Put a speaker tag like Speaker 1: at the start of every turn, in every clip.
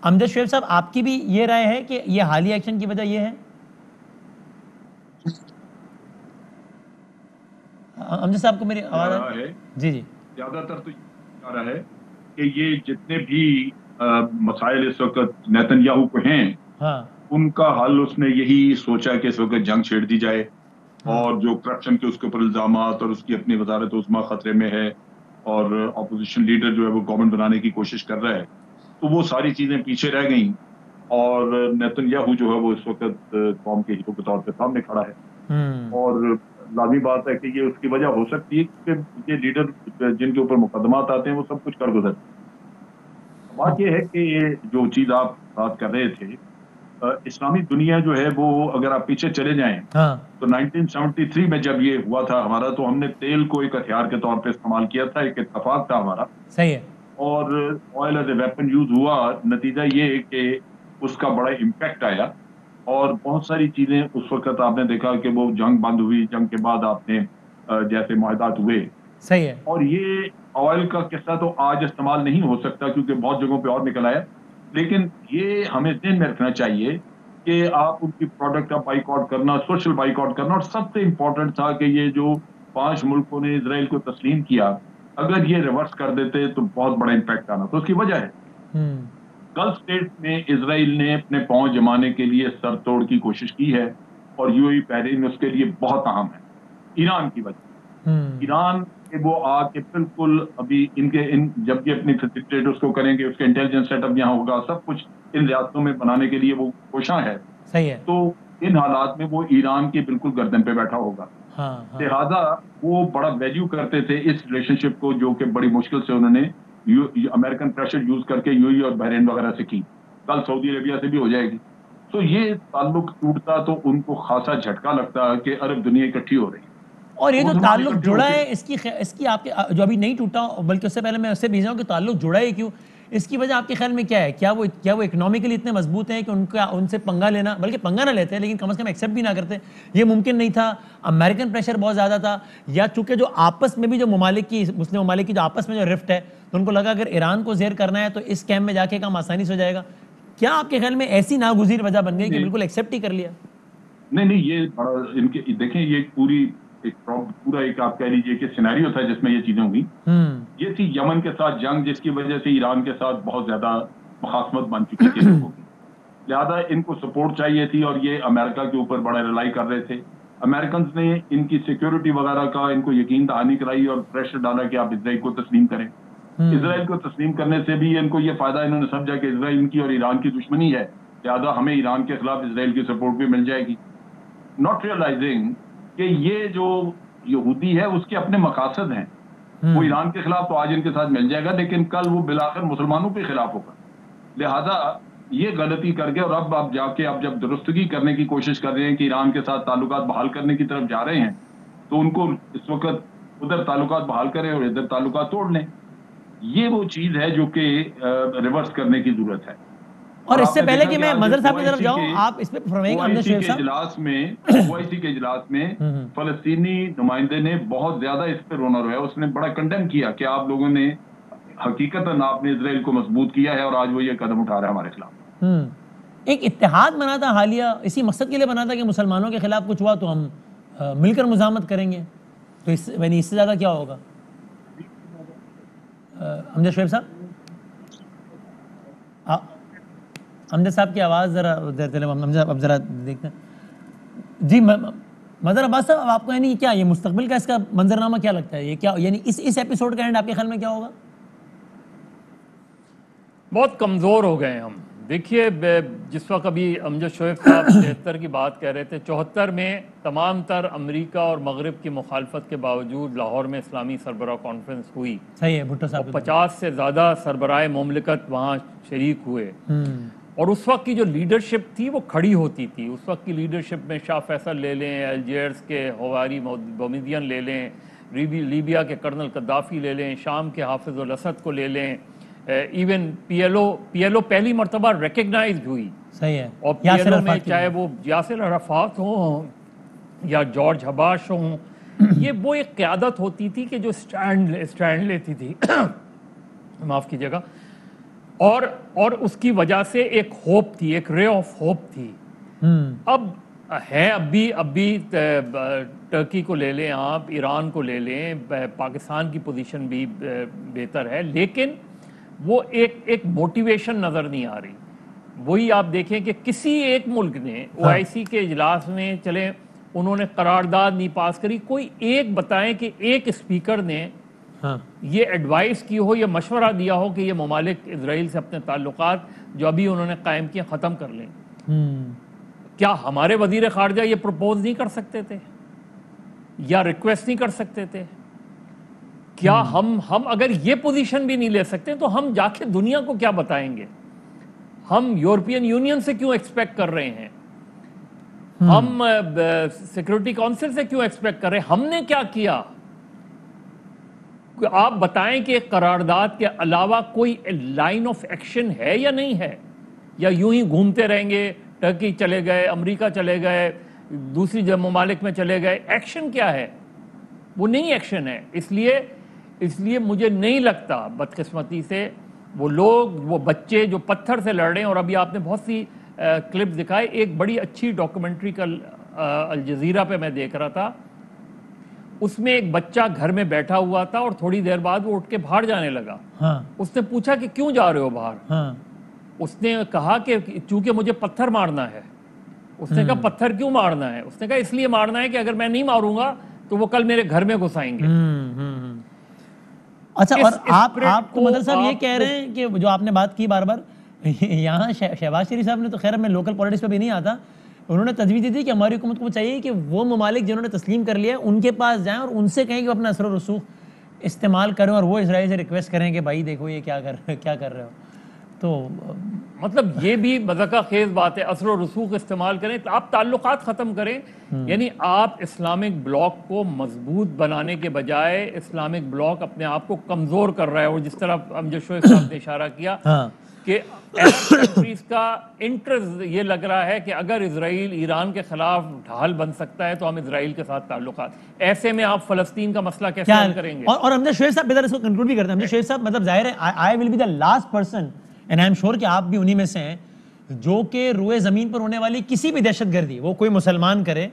Speaker 1: امجد شعیب صاحب آپ کی بھی یہ رائے ہے کہ یہ حالیہ ایکشن کی وجہ یہ ہے؟ امجد صاحب کو میری آواز ہے؟ جی جی
Speaker 2: زیادہ تر تو یہ آ رہا ہے کہ یہ جتنے بھی مسائل اس وقت نیتن یاہو کو ہیں ان کا حل اس نے یہی سوچا کہ اس وقت جنگ چھیڑ دی جائے، اور جو کرپشن کے اس کے اوپر الزامات اور اس کی اپنی وزارت عظمیٰ خطرے میں ہے اور اپوزیشن لیڈر جو ہے وہ گورنمنٹ بنانے کی کوشش کر رہا ہے، تو وہ ساری چیزیں پیچھے رہ گئیں اور نیتن یاہو جو ہے وہ اس وقت قوم کے ہیرو کے طور پہ سامنے کھڑا ہے. اور لازمی بات ہے کہ یہ اس کی وجہ ہو سکتی ہے کیونکہ یہ لیڈر جن کے اوپر مقدمات آتے ہیں وہ سب کچھ کر گزرتے ہیں. بات یہ ہے کہ یہ جو چیز آپ بات کر رہے تھے، اسلامی دنیا جو ہے وہ اگر آپ پیچھے چلے جائیں تو 1973 میں جب یہ ہوا تھا ہمارا، تو ہم نے تیل کو ایک ہتھیار کے طور پہ استعمال کیا تھا، ایک اتفاق تھا ہمارا.
Speaker 1: صحیح ہے.
Speaker 2: اور oil as a weapon use ہوا، نتیجہ یہ کہ اس کا بڑا امپیکٹ آیا اور بہت ساری چیزیں اس وقت آپ نے دیکھا کہ وہ جنگ بند ہوئی، جنگ کے بعد آپ نے جیسے معاہدات ہوئے.
Speaker 1: صحیح ہے.
Speaker 2: اور یہ آئل کا قصہ تو آج استعمال نہیں ہو سکتا کیونکہ بہت جگہوں پہ اور نکل آیا، لیکن یہ ہمیں ذہن میں رکھنا چاہیے کہ آپ ان کی پروڈکٹ کا بائیک آؤٹ کرنا، سوشل بائیک آؤٹ کرنا، اور سب سے امپورٹنٹ تھا کہ یہ جو 5 ملکوں نے اسرائیل کو تسلیم کیا، اگر یہ ریورس کر دیتے تو بہت بڑا امپیکٹ آنا. تو اس کی وجہ ہے گلف اسٹیٹ میں اسرائیل نے اپنے پاؤں جمانے کے لیے سر توڑ کی کوشش کی ہے، اور یو اے ای بحرین اس کے لیے بہت اہم ہے. ایران کی وجہ، ایران کہ وہ آ کے بالکل ابھی جب یہ اپنی فیسیلیٹیٹرز کو کریں گے، اس کے انٹیلیجنس سیٹ اپ یہاں ہوگا، سب کچھ ان ریاستوں میں بنانے کے لیے وہ کوشاں ہے.
Speaker 1: صحیح ہے.
Speaker 2: تو ان حالات میں وہ ایران کی بالکل گردن پہ بیٹھا ہوگا. لہٰذا وہ بڑا ویلیو کرتے تھے اس ریلیشن شپ کو، جو کہ بڑی مشکل سے انہوں نے امریکن پریشر یوز کر کے یو اے ای اور بحرین وغیرہ سے کی، کل سعودی عربیہ سے بھی ہو جائے گی. تو یہ تعلق ٹوٹتا تو ان کو خاصا جھٹکا لگتا کہ عرب دنیا اکٹھی ہو رہی ہے.
Speaker 1: اور یہ جو تعلق جڑا ہے اس کی آپ کے جو ابھی نہیں ٹوٹا، بلکہ اس سے پہلے میں اس سے بھیجا ہوں کہ تعلق جڑا ہے کیوں، اس کی وجہ آپ کے خیال میں کیا ہے؟ کیا وہ اکنامکلی اتنے مضبوط ہیں کہ ان سے پنگا لینا، بلکہ پنگا نہ لیتے لیکن کم از کم ایکسیپٹ بھی نہ کرتے، یہ ممکن نہیں تھا؟ امریکن پریشر بہت زیادہ تھا، یا چونکہ جو آپس میں بھی جو مسلم ممالک کی جو آپس میں جو رفٹ ہے، تو ان کو لگا اگر ایران کو زیر کرنا ہے تو اس کیمپ میں جا کے کام آسانی سے ہو جائے گا؟ کیا آپ کے خیال میں ایسی ناگزیر وجہ بن گئی کہ بالکل ایکسیپٹ ہی کر لیا؟
Speaker 2: نہیں، یہ بڑا ان کے دیکھیں، یہ پورا ایک آپ کہہ لیجیے کہ سینیریو تھا جس میں یہ چیزیں ہوئی. یہ تھی یمن کے ساتھ جنگ، جس کی وجہ سے ایران کے ساتھ بہت زیادہ مخاصمت بن چکی تھی لوگوں کی. لہٰذا ان کو سپورٹ چاہیے تھی اور یہ امریکہ کے اوپر بڑا ریلائی کر رہے تھے. امریکنز نے ان کی سیکیورٹی وغیرہ کا ان کو یقین دہانی کرائی اور پریشر ڈالا کہ آپ اسرائیل کو تسلیم کریں. اسرائیل کو تسلیم کرنے سے بھی ان کو یہ فائدہ انہوں نے سمجھا کہ اسرائیل ان کی اور ایران کی دشمنی ہے، لہٰذا ہمیں ایران کے خلاف اسرائیل کی سپورٹ بھی مل جائے گی. ناٹ ریئلائزنگ کہ یہ جو یہودی ہے اس کے اپنے مقاصد ہیں. وہ ایران کے خلاف تو آج ان کے ساتھ مل جائے گا، لیکن کل وہ بالآخر مسلمانوں کے خلاف ہوگا. لہذا یہ غلطی کر کے، اور اب جا کے اب جب درستگی کرنے کی کوشش کر رہے ہیں کہ ایران کے ساتھ تعلقات بحال کرنے کی طرف جا رہے ہیں، تو ان کو اس وقت ادھر تعلقات بحال کریں اور ادھر تعلقات توڑ لیں. یہ وہ چیز ہے جو کہ ریورس کرنے کی ضرورت ہے.
Speaker 1: اور اس سے پہلے کہ میں مظہر صاحب کی طرف جاؤں، آپ اس پہ فرمائیں گے.
Speaker 2: OIC کے اجلاس میں فلسطینی نمائندے نے بہت زیادہ اس پہ رونا رویا. اس نے بڑا کنڈیم کیا کہ آپ لوگوں نے حقیقتاً آپ نے اسرائیل کو مضبوط کیا ہے اور آج وہ یہ قدم اٹھا رہا ہے ہمارے خلاف.
Speaker 1: ایک اتحاد بنا تھا حالیہ، اسی مقصد کے لیے بنا تھا کہ مسلمانوں کے خلاف کچھ ہوا تو ہم مل کر مزاحمت کریں گے. تو اس سے زیادہ کیا ہوگا؟ امجد شعیب صاحب، امجد صاحب کی آواز ذرا اب ذرا دیکھتے ہیں. جی مظہر عباس صاحب، آپ کو یعنی کیا یہ مستقبل کا اس کا منظرنامہ کیا لگتا ہے؟ یہ کیا یعنی اس ایپیسوڈ کا اینڈ آپ کے خیال میں کیا ہوگا؟
Speaker 3: بہت کمزور ہو گئے ہم. دیکھیے، جس وقت ابھی امجد شعیب صاحب 73 کی بات کہہ رہے تھے، 74 میں تمام تر امریکہ اور مغرب کی مخالفت کے باوجود لاہور میں اسلامی سربراہ کانفرنس ہوئی.
Speaker 1: صحیح ہے. بھٹو صاحب
Speaker 3: 50 سے زیادہ سربراہ مملکت وہاں شریک ہوئے. اور اس وقت کی جو لیڈرشپ تھی وہ کھڑی ہوتی تھی. اس وقت کی لیڈرشپ میں شاہ فیصل لے لیں، الجیئرس کے ہواری بومیدین لے لیں، لیبیا کے کرنل قذافی لے لیں، شام کے حافظ الاسد کو لے لیں، ایون پی ایل او پہلی مرتبہ ریکگنائزڈ ہوئی.
Speaker 1: صحیح ہے.
Speaker 3: اور پی ایل او میں چاہے وہ یاسر عرفات ہوں یا جارج حباش ہوں، یہ وہ ایک قیادت ہوتی تھی کہ جو اسٹینڈ لیتی تھی معاف کیجیے گا. اور اس کی وجہ سے ایک ہوپ تھی, ایک رے آف ہوپ تھی. اب ہے اب بھی ٹرکی کو لے لیں آپ, ایران کو لے لیں, پاکستان کی پوزیشن بھی بہتر ہے, لیکن وہ ایک موٹیویشن نظر نہیں آ رہی. وہی آپ دیکھیں کہ کسی ایک ملک نے OIC کے اجلاس میں چلے انہوں نے قرارداد نہیں پاس کری, کوئی ایک بتائیں کہ ایک اسپیکر نے یہ ایڈوائس کی ہو یا مشورہ دیا ہو کہ یہ ممالک اسرائیل سے اپنے تعلقات جو ابھی انہوں نے قائم کیے ختم کر لیں. کیا ہمارے وزیر خارجہ یہ پروپوز نہیں کر سکتے تھے یا ریکویسٹ نہیں کر سکتے تھے؟ کیا ہم اگر یہ پوزیشن بھی نہیں لے سکتے تو ہم جا کے دنیا کو کیا بتائیں گے؟ ہم یورپین یونین سے کیوں ایکسپیکٹ کر رہے ہیں؟ ہم سیکورٹی کونسل سے کیوں ایکسپیکٹ کر رہے ہیں؟ ہم نے کیا کیا؟ آپ بتائیں کہ قرارداد کے علاوہ کوئی لائن آف ایکشن ہے یا نہیں ہے؟ یا یوں ہی گھومتے رہیں گے, ٹرکی چلے گئے, امریکہ چلے گئے, دوسری ممالک میں چلے گئے, ایکشن کیا ہے؟ وہ نہیں ایکشن ہے. اس لیے مجھے نہیں لگتا بدقسمتی سے وہ لوگ, وہ بچے جو پتھر سے لڑ رہے ہیں. اور ابھی آپ نے بہت سی کلپس دکھائے, ایک بڑی اچھی ڈاکومنٹری کل الجزیرہ پہ میں دیکھ رہا تھا, اس میں ایک بچہ گھر میں بیٹھا ہوا تھا اور تھوڑی دیر بعد وہ اٹھ کے باہر جانے لگا. اس نے پوچھا کہ کیوں جا رہے ہو باہر؟ اس نے کہا کہ چونکہ مجھے پتھر مارنا ہے. اس نے کہا پتھر کیوں مارنا ہے؟ اس نے کہا اس لیے مارنا ہے کہ اگر میں نہیں ماروں گا تو وہ کل میرے گھر میں گھس آئیں گے.
Speaker 1: اچھا, اور آپ کو مدر صاحب یہ کہہ رہے ہیں کہ جو آپ نے بات کی بار بار, یہاں شہباز شریف صاحب نے تو خیر میں لوکل پولیٹکس پہ بھی نہیں آتا, انہوں نے تجویز دی تھی کہ ہماری حکومت کو چاہیے کہ وہ ممالک جنہوں نے تسلیم کر لیا ان کے پاس جائیں اور ان سے کہیں کہ وہ اپنا اثر و رسوخ استعمال کریں اور وہ اسرائیل سے ریکویسٹ کریں کہ بھائی دیکھو یہ کیا کر رہے ہو. تو
Speaker 3: مطلب یہ بھی مذاقہ خیز بات ہے, اثر و رسوخ استعمال کریں, آپ تعلقات ختم کریں. یعنی آپ اسلامک بلاک کو مضبوط بنانے کے بجائے اسلامک بلاک اپنے آپ کو کمزور کر رہا ہے. اور جس طرح امجد شویخ صاحب نے اشارہ کیا کہ عرب کنٹریز کا انٹرسٹ یہ لگ رہا ہے کہ اگر اسرائیل ایران کے خلاف ڈھال بن سکتا ہے تو ہم اسرائیل کے ساتھ تعلقات, ایسے میں آپ فلسطین کا مسئلہ کیسے حل کریں گے؟
Speaker 1: اور امجد شویخ صاحب ادھر اس کو کنکلوڈ بھی کرتے ہیں. امجد شویخ صاحب مطلب ظاہر ہے I will be the last person and I am sure کہ آپ بھی انہی میں سے ہیں جو کہ روئے زمین پر ہونے والی کسی بھی دہشت گردی, وہ کوئی مسلمان کرے,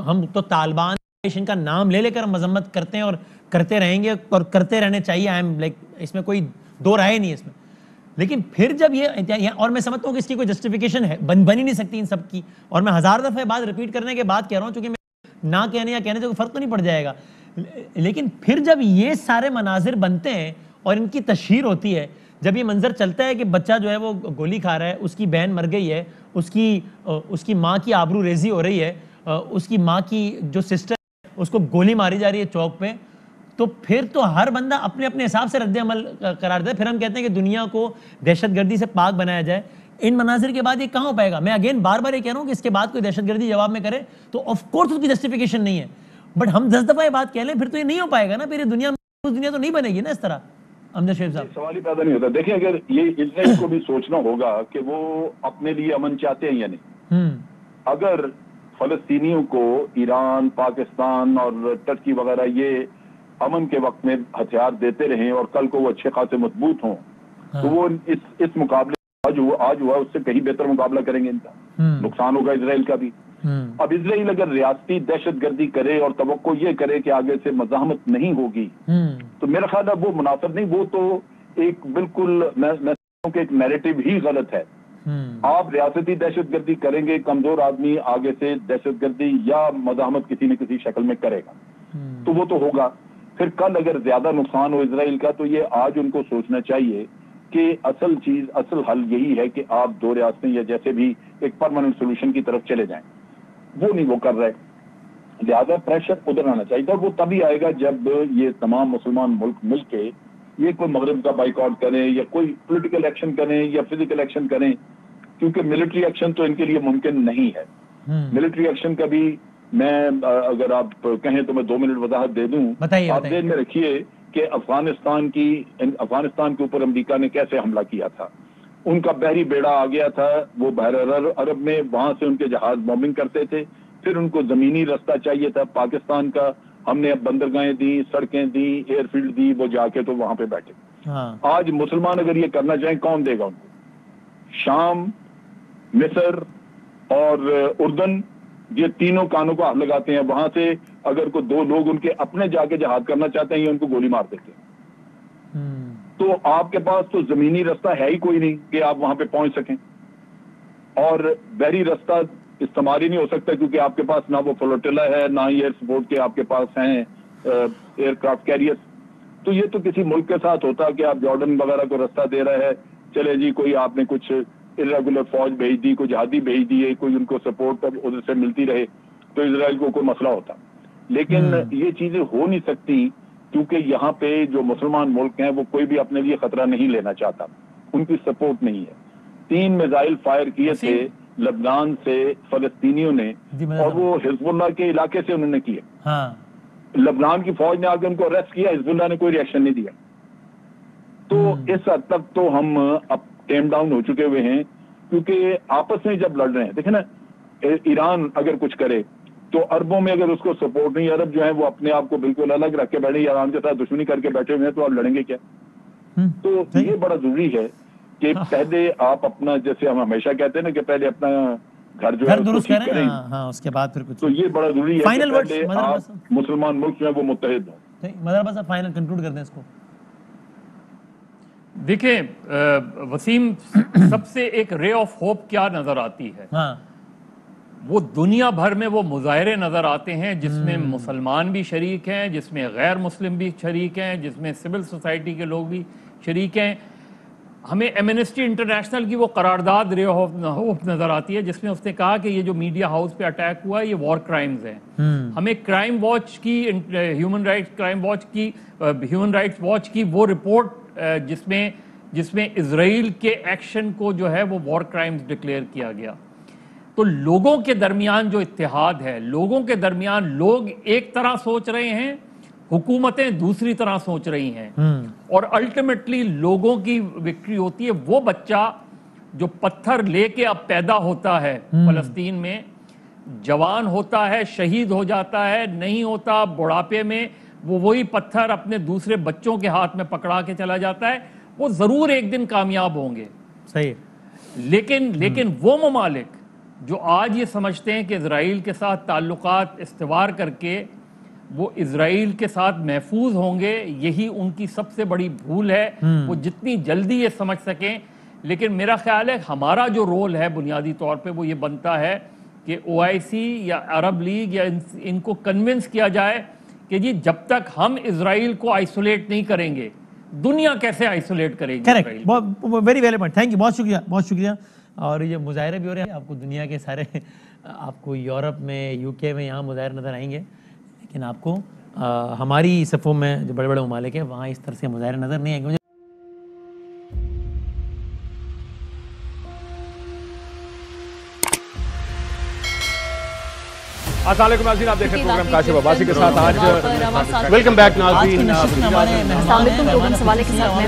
Speaker 1: ہم تو طالبان ان کا نام لے کر مذمت کرتے ہیں اور کرتے رہیں گے اور کرتے رہنے چاہیے. آئی ایم لائک اس میں کوئی دو رائے نہیں ہے اس میں. لیکن پھر جب یہ, اور میں سمجھتا ہوں کہ اس کی کوئی جسٹیفیکیشن ہے بن ہی نہیں سکتی ان سب کی, اور میں ہزار دفعہ بات ریپیٹ کرنے کے بعد کہہ رہا ہوں چونکہ میں نہ کہنے یا کہنے سے کوئی فرق تو نہیں پڑ جائے گا. لیکن پھر جب یہ سارے مناظر بنتے ہیں اور ان کی تشہیر ہوتی ہے, جب یہ منظر چلتا ہے کہ بچہ جو ہے وہ گولی کھا رہا ہے, اس کی بہن مر گئی ہے, اس کی ماں کی آبرو ریزی ہو رہی ہے, اس کی ماں کی جو سسٹر ہے اس کو گولی ماری جا رہی ہے چوک پہ, تو پھر تو ہر بندہ اپنے اپنے حساب سے رد عمل قرار دے. پھر ہم کہتے ہیں کہ دنیا کو دہشت گردی سے پاک بنایا جائے. ان مناظر کے بعد یہ کہاں ہو پائے گا؟ میں اگین بار بار یہ کہہ رہا ہوں کہ اس کے بعد کوئی دہشت گردی جواب میں کرے تو آف کورس اس کی جسٹیفیکیشن نہیں ہے, بٹ ہم 10 دفعہ یہ بات کہہ لیں پھر تو یہ نہیں ہو پائے گا نا. پھر یہ دنیا تو نہیں بنے گی نا اس طرح. امجد شریف صاحب
Speaker 2: سوال ہی پیدا نہیں ہوتا. دیکھیں اگر یہ اسرائیل کو بھی سوچنا ہوگا کہ وہ اپنے لیے امن چاہتے ہیں یا نہیں. اگر فلسطینیوں کو ایران, پاکستان اور ٹرکی وغیرہ یہ امن کے وقت میں ہتھیار دیتے رہیں اور کل کو وہ اچھے خاصے مضبوط ہوں تو وہ اس مقابلے آج ہوا اس سے کہیں بہتر مقابلہ کریں گے. ان کا نقصان ہوگا اسرائیل کا بھی. اب اسرائیل اگر ریاستی دہشت گردی کرے اور توقع یہ کرے کہ آگے سے مزاحمت نہیں ہوگی تو میرا خیال ہے وہ مناسب نہیں. وہ تو ایک بالکل میں کہ ایک نیریٹو ہی غلط ہے. آپ ریاستی دہشت گردی کریں گے, کمزور آدمی آگے سے دہشت گردی یا مزاحمت کسی نہ کسی شکل میں کرے گا تو وہ تو ہوگا. پھر کل اگر زیادہ نقصان ہو اسرائیل کا تو یہ آج ان کو سوچنا چاہیے کہ اصل حل یہی ہے کہ آپ دو ریاستیں یا جیسے بھی ایک پرماننٹ سولوشن کی طرف چلے جائیں. وہ نہیں وہ کر رہے, لہذا پریشر ادھر آنا چاہیے تھا. وہ تبھی آئے گا جب یہ تمام مسلمان ملک مل کے یہ کوئی مغرب کا بائیکاٹ کریں یا کوئی پولیٹیکل ایکشن کریں یا فزیکل ایکشن کریں, کیونکہ ملٹری ایکشن تو ان کے لیے ممکن نہیں ہے. ملٹری ایکشن کا بھی میں اگر آپ کہیں تو میں 2 منٹ وضاحت دے دوں. آپ ذہن میں رکھیے کہ افغانستان کے اوپر امریکہ نے کیسے حملہ کیا تھا. ان کا بحری بیڑا آ گیا تھا, وہ بحر عرب میں, وہاں سے ان کے جہاز بومبنگ کرتے تھے. پھر ان کو زمینی رستہ چاہیے تھا پاکستان کا, ہم نے اب بندرگاہیں دی, سڑکیں دی, ایئر فیلڈ دی, وہ جا کے تو وہاں پہ بیٹھے.
Speaker 4: آج مسلمان اگر یہ کرنا چاہیں کون دے گا ان کو؟ شام، مصر اور اردن، یہ تینوں کانوں کو ہاتھ لگاتے ہیں. وہاں سے اگر کوئی دو لوگ ان کے اپنے جا کے جہاد کرنا چاہتے ہیں یہ ان کو گولی مار دیتے ہیں. تو آپ کے پاس تو زمینی رستہ ہے ہی کوئی نہیں کہ آپ وہاں پہ پہنچ سکیں، اور بحری رستہ استعمال ہی نہیں ہو سکتا کیونکہ آپ کے پاس نہ وہ فلوٹیلا ہے، نہ ہی ایئر سپورٹ کے آپ کے پاس ہیں ایئر کرافٹ کیریئر. تو یہ تو کسی ملک کے ساتھ ہوتا کہ آپ جارڈن وغیرہ کو رستہ دے رہے ہیں، چلے جی کوئی آپ نے کچھ ارریگولر فوج بھیج دی، کوئی جہادی بھیج دیے، کوئی ان کو سپورٹ ادھر سے ملتی رہے تو اسرائیل کو کوئی مسئلہ ہوتا. لیکن یہ چیزیں ہو نہیں سکتی کیونکہ یہاں پہ جو مسلمان ملک ہیں وہ کوئی بھی اپنے لیے خطرہ نہیں لینا چاہتا، ان کی سپورٹ نہیں ہے. 3 میزائل فائر کیے تھے لبنان سے فلسطینیوں نے، اور وہ حزب اللہ کے علاقے سے انہوں نے کیے. لبنان کی فوج نے آ کے ان کو اریسٹ کیا، حزب اللہ نے کوئی ریئیکشن نہیں دیا. تو اس حد تک تو ہم اب ٹیم ڈاؤن ہو چکے ہوئے ہیں کیونکہ آپس میں جب لڑ رہے ہیں. دیکھیں نا، ایران اگر کچھ کرے تو عربوں میں اگر اس کو سپورٹ نہیں، عرب جو ہیں وہ اپنے آپ کو بالکل الگ رکھ کے بیٹھے، ایران کے ساتھ دشمنی کر کے بیٹھے ہوئے ہیں، تو آپ لڑیں گے کیا؟ تو یہ بڑا ضروری ہے کہ پہلے آپ اپنا، جیسے ہم ہمیشہ کہتے ہیں نا کہ پہلے اپنا گھر جو ہے
Speaker 1: درست کریں، اس کے بعد پھر کچھ.
Speaker 4: تو یہ بڑا ضروری ہے کہ پہلے آپ مسلمان ملک جو ہیں وہ متحد ہوں.
Speaker 1: مدر صاحب فائنل کنکلوڈ کر دیں اس کو.
Speaker 3: دیکھیں وسیم، سب سے ایک رے آف ہوپ کیا نظر آتی ہے؟ وہ دنیا بھر میں وہ مظاہرے نظر آتے ہیں جس میں مسلمان بھی شریک ہیں، جس میں غیر مسلم بھی شریک ہیں، جس میں سول سوسائٹی کے لوگ بھی شریک ہیں. ہمیں ایمنسٹی انٹرنیشنل کی وہ قرارداد رے آف ہوپ نظر آتی ہے جس میں اس نے کہا کہ یہ جو میڈیا ہاؤس پہ اٹیک ہوا ہے یہ وار کرائمز ہیں. ہمیں کرائم واچ کی، ہیومن رائٹس واچ کی وہ رپورٹ جس میں اسرائیل کے ایکشن کو جو ہے وہ وار کرائمز ڈکلیئر کیا گیا. تو لوگوں کے درمیان جو اتحاد ہے، لوگوں کے درمیان لوگ ایک طرح سوچ رہے ہیں، حکومتیں دوسری طرح سوچ رہی ہیں، اور الٹیمیٹلی لوگوں کی وکٹری ہوتی ہے. وہ بچہ جو پتھر لے کے اب پیدا ہوتا ہے فلسطین میں، جوان ہوتا ہے، شہید ہو جاتا ہے، نہیں ہوتا بڑھاپے میں وہ وہی پتھر اپنے دوسرے بچوں کے ہاتھ میں پکڑا کے چلا جاتا ہے، وہ ضرور ایک دن کامیاب ہوں گے.
Speaker 1: صحیح.
Speaker 3: لیکن وہ ممالک جو آج یہ سمجھتے ہیں کہ اسرائیل کے ساتھ تعلقات استوار کر کے وہ اسرائیل کے ساتھ محفوظ ہوں گے، یہی ان کی سب سے بڑی بھول ہے. وہ جتنی جلدی یہ سمجھ سکیں. لیکن میرا خیال ہے ہمارا جو رول ہے بنیادی طور پہ وہ یہ بنتا ہے کہ OIC یا عرب لیگ یا ان کو کنونس کیا جائے کہ جی جب تک ہم اسرائیل کو آئسولیٹ نہیں کریں گے دنیا کیسے آئسولیٹ کرے گی؟
Speaker 1: Correct, very very point. Thank you, بہت شکریہ، بہت شکریہ. اور یہ مظاہرے بھی ہو رہے ہیں، آپ کو دنیا کے سارے، آپ کو یورپ میں، UK میں، یہاں مظاہرے نظر آئیں گے، لیکن آپ کو ہماری صفوں میں جو بڑے بڑے ممالک ہیں وہاں اس طرح سے مظاہرے نظر نہیں آئیں گے.
Speaker 5: السلام علیکم ناظرین، آپ دیکھ رہے ہیں پروگرام کاشف عباسی کے ساتھ. آج ویلکم بیک ناظرین.
Speaker 6: السلام علیکم. لوگوں سوالے کے ساتھ میں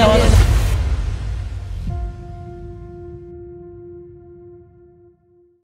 Speaker 6: ہوں